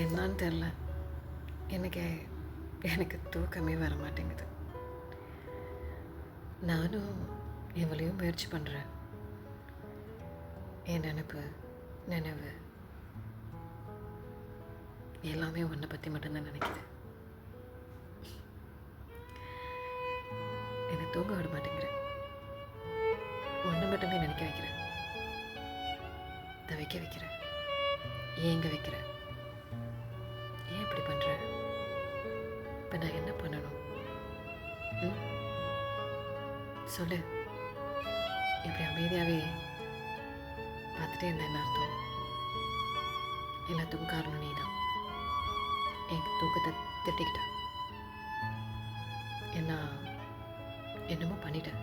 என்னான்னு தெரில, எனக்கு எனக்கு தூக்கமே வர மாட்டேங்குது. நானும் எவ்வளையும் முயற்சி பண்ணுறேன். என் நினைவு எல்லாமே உன்னை பற்றி மட்டும்தான் நினைக்குது. என்னை தூங்க விட மாட்டேங்கிறேன். ஒன்று மட்டுமே நினைக்க வைக்கிறேன், தவிக்க வைக்கிறேன், ஏங்க வைக்கிறேன். ஏன் இப்படி பண்ணுற? இப்போ நான் என்ன பண்ணணும்? சொல்லு. இப்படி அமைதியாகவே பார்த்துட்டே இருந்தேன் என்ன அர்த்தம்? எல்லாத்துக்கும் காரணம் நீ தான். என் தூக்கத்தை திட்டிக்கிட்ட. என்னமோ பண்ணிட்டேன்.